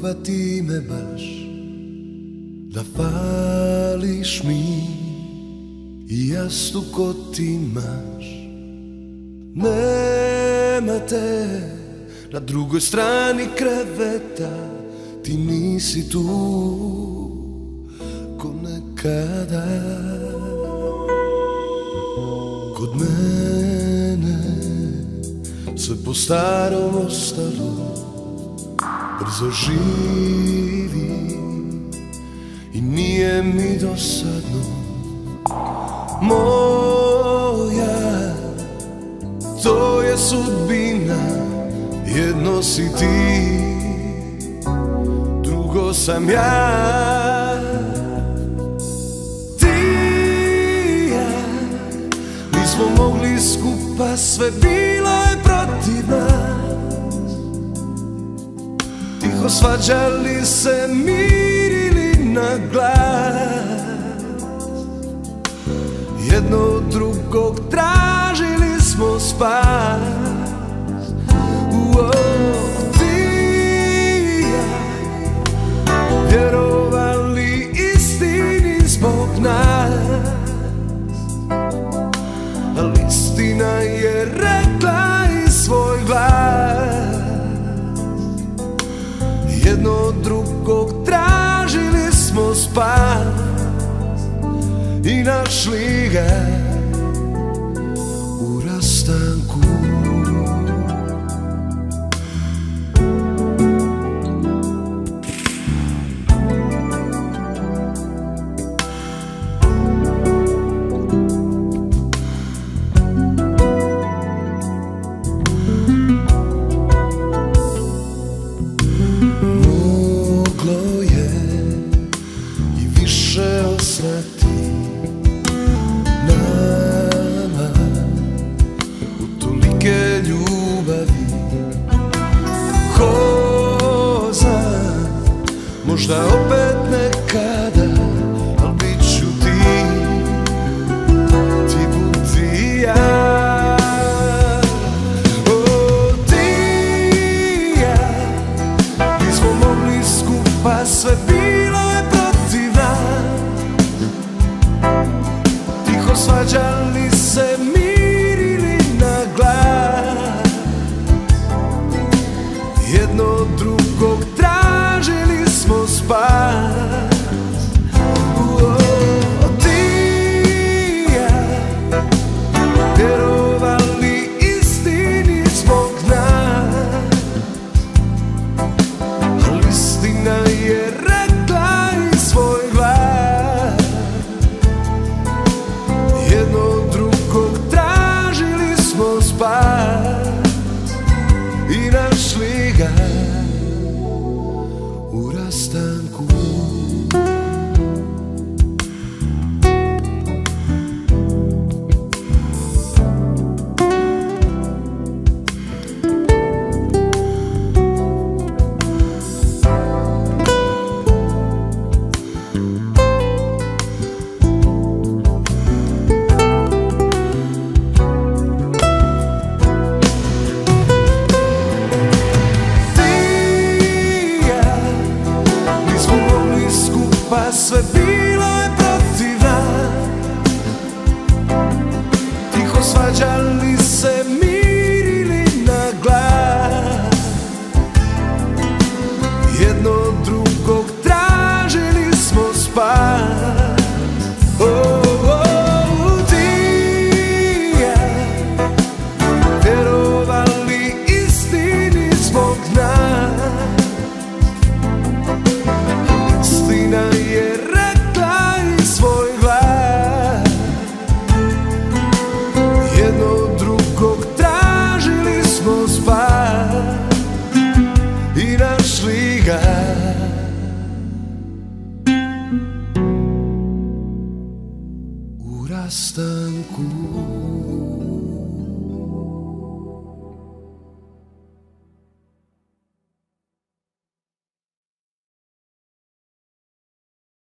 uhvati me baš da fališ mi i jastuk otimaš. Nema te na drugoj strani kreveta, ti nisi tu ko nekada. Kod mene sve po starom ostalo, brzo živi i nije mi dosadno. Moja, to je sudbina, jedno si ti, drugo sam ja. Ti i ja nismo mogli skupa, sve bilo je protiv nas. Tiho svađali se, mirili na glas, jedno od drugog tražili smo spas. Ti i ja vjerovali istini zbog nas, ali istina je rekla i svoj glas. Jedno od drugog tražili smo spas i našli ga u rastanku. Moglo je i više ostati nama u tolike ljubavi. Ko zna, možda opet nekada, al bit ću ti, ti budi ja. O, ti i ja nismo mogli skupa, sve bilo je protiv nas. Tiho svađali se, mirili na glas, jedno od drugog tražili smo spas. Ti i ja vjerovali istini zbog nas, ali istina je rekla i svoj glas. Jedno od drugog tražili smo spas i našli ga u rastanku. Sve bilo je protiv nas, tiho svađali se, mirili na glas, jedno od drugog tražili smo spas. Ti i ja vjerovali istini zbog nas, istina je rekla i svoj glas. Jedno od drugog tražili smo spas i našli ga u rastanku.